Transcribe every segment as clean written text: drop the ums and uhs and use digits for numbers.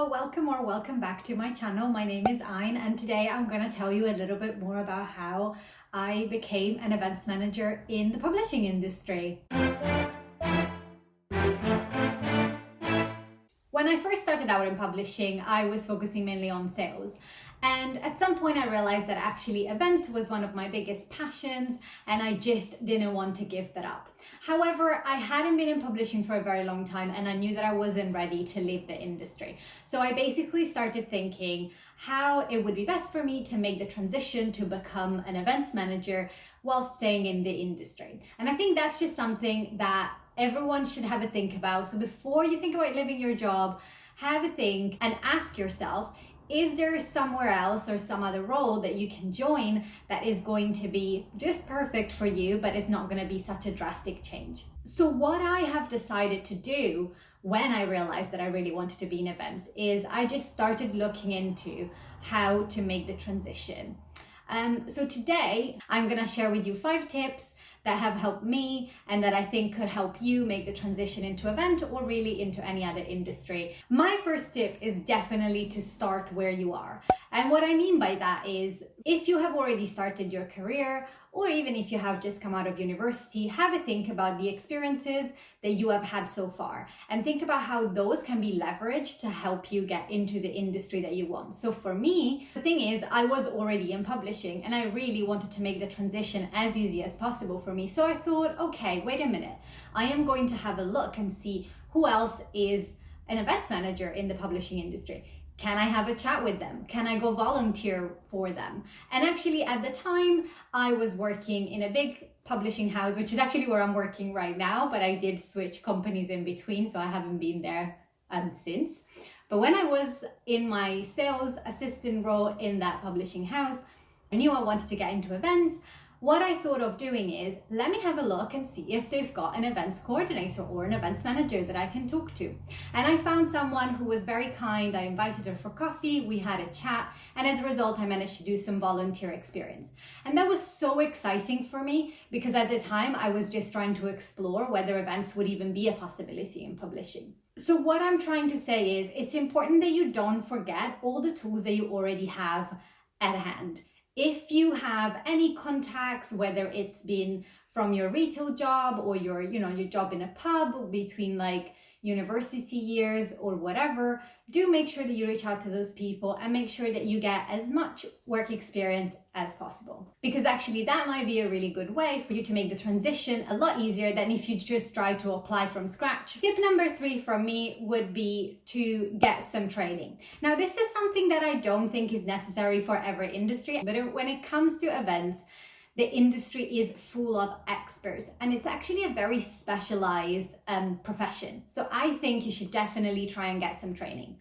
welcome back to my channel. My name is Ayn and today I'm going to tell you a little bit more about how I became an events manager in the publishing industry. When I first started out in publishing, I was focusing mainly on sales. And at some point I realized that actually events was one of my biggest passions and I just didn't want to give that up. However, I hadn't been in publishing for a very long time and I knew that I wasn't ready to leave the industry. So I basically started thinking how it would be best for me to make the transition to become an events manager while staying in the industry. And I think that's just something that everyone should have a think about. So before you think about leaving your job, have a think and ask yourself, is there somewhere else or some other role that you can join that is going to be just perfect for you, but it's not going to be such a drastic change? So what I have decided to do when I realized that I really wanted to be in events is I just started looking into how to make the transition. So today I'm going to share with you 5 tips that have helped me and that I think could help you make the transition into event or really into any other industry. My first tip is definitely to start where you are. And what I mean by that is if you have already started your career or even if you have just come out of university, have a think about the experiences that you have had so far and think about how those can be leveraged to help you get into the industry that you want. So for me, the thing is I was already in publishing and I really wanted to make the transition as easy as possible for me. So I thought, okay, wait a minute. I am going to have a look and see who else is an events manager in the publishing industry. Can I have a chat with them? Can I go volunteer for them? And actually at the time I was working in a big publishing house, which is actually where I'm working right now, but I did switch companies in between, so I haven't been there since. But when I was in my sales assistant role in that publishing house, I knew I wanted to get into events. What I thought of doing is, let me have a look and see if they've got an events coordinator or an events manager that I can talk to. And I found someone who was very kind. I invited her for coffee, we had a chat, and as a result, I managed to do some volunteer experience. And that was so exciting for me because at the time I was just trying to explore whether events would even be a possibility in publishing. So what I'm trying to say is it's important that you don't forget all the tools that you already have at hand. If you have any contacts, whether it's been from your retail job or your job in a pub between like university years or whatever, do make sure that you reach out to those people and make sure that you get as much work experience as possible. Because actually that might be a really good way for you to make the transition a lot easier than if you just try to apply from scratch. Tip number 3 from me would be to get some training. Now this is something that I don't think is necessary for every industry, but when it comes to events, the industry is full of experts and it's actually a very specialized profession. So I think you should definitely try and get some training.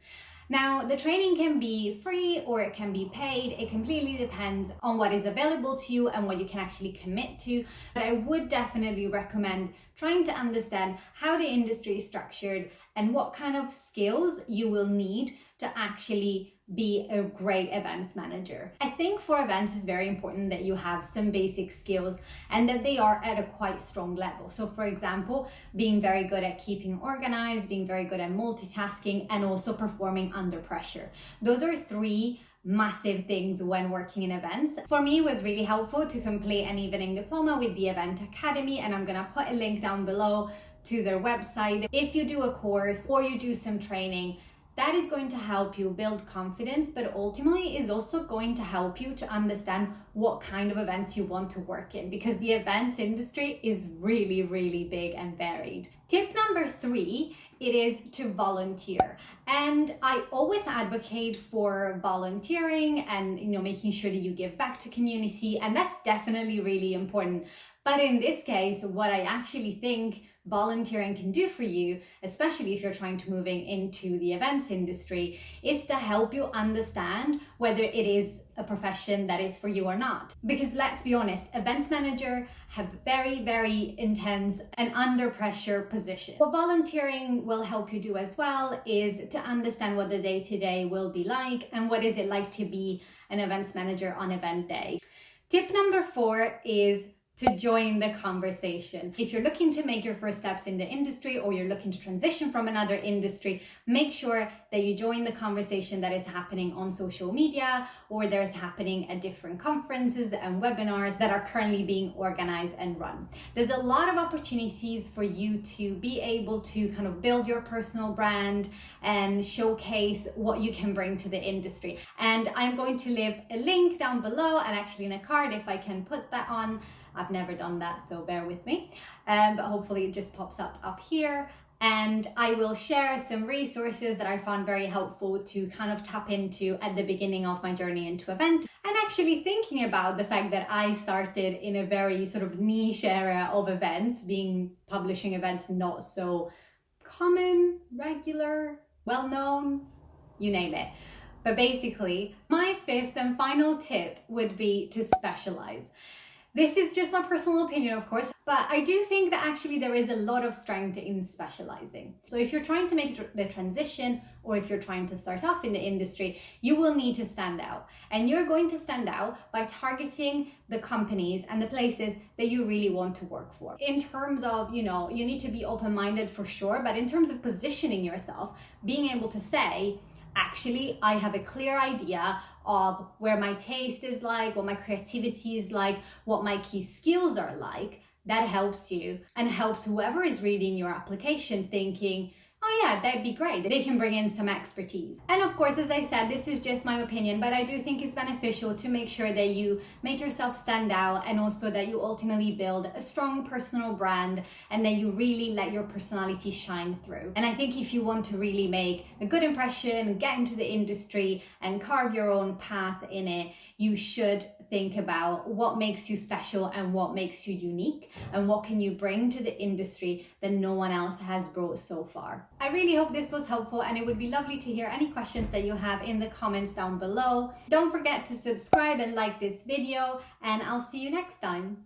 Now, the training can be free or it can be paid. It completely depends on what is available to you and what you can actually commit to. But I would definitely recommend trying to understand how the industry is structured and what kind of skills you will need to actually be a great events manager. I think for events it's very important that you have some basic skills and that they are at a quite strong level. So for example, being very good at keeping organized, being very good at multitasking, and also performing under pressure. Those are 3 massive things when working in events. For me, it was really helpful to complete an evening diploma with the Event Academy, and I'm gonna put a link down below to their website. If you do a course or you do some training, that is going to help you build confidence, but ultimately is also going to help you to understand what kind of events you want to work in, because the events industry is really, really big and varied. Tip number 3, it is to volunteer. And I always advocate for volunteering and making sure that you give back to community, and that's definitely really important. But in this case, what I actually think volunteering can do for you, especially if you're trying to move into the events industry, is to help you understand whether it is a profession that is for you or not. Because let's be honest, events manager have very, very intense and under pressure position. What volunteering will help you do as well is to understand what the day-to-day will be like and what is it like to be an events manager on event day. Tip number 4 is to join the conversation. If you're looking to make your first steps in the industry, or you're looking to transition from another industry, make sure that you join the conversation that is happening on social media, or there's happening at different conferences and webinars that are currently being organized and run. There's a lot of opportunities for you to be able to kind of build your personal brand and showcase what you can bring to the industry. And I'm going to leave a link down below, and actually in a card if I can put that on. I've never done that, so bear with me. But hopefully it just pops up here. And I will share some resources that I found very helpful to kind of tap into at the beginning of my journey into event. And actually thinking about the fact that I started in a very sort of niche area of events, being publishing events not so common, regular, well-known, you name it. But basically, my fifth and final tip would be to specialize. This is just my personal opinion, of course, but I do think that actually there is a lot of strength in specializing. So if you're trying to make the transition, or if you're trying to start off in the industry, you will need to stand out. And you're going to stand out by targeting the companies and the places that you really want to work for. In terms of, you need to be open-minded for sure, but in terms of positioning yourself, being able to say, actually, I have a clear idea of where my taste is like, what my creativity is like, what my key skills are like. That helps you and helps whoever is reading your application thinking, oh yeah, that'd be great. They can bring in some expertise. And of course, as I said, this is just my opinion, but I do think it's beneficial to make sure that you make yourself stand out, and also that you ultimately build a strong personal brand, and that you really let your personality shine through. And I think if you want to really make a good impression, get into the industry and carve your own path in it, you should think about what makes you special and what makes you unique, and what can you bring to the industry that no one else has brought so far. I really hope this was helpful, and it would be lovely to hear any questions that you have in the comments down below. Don't forget to subscribe and like this video, and I'll see you next time.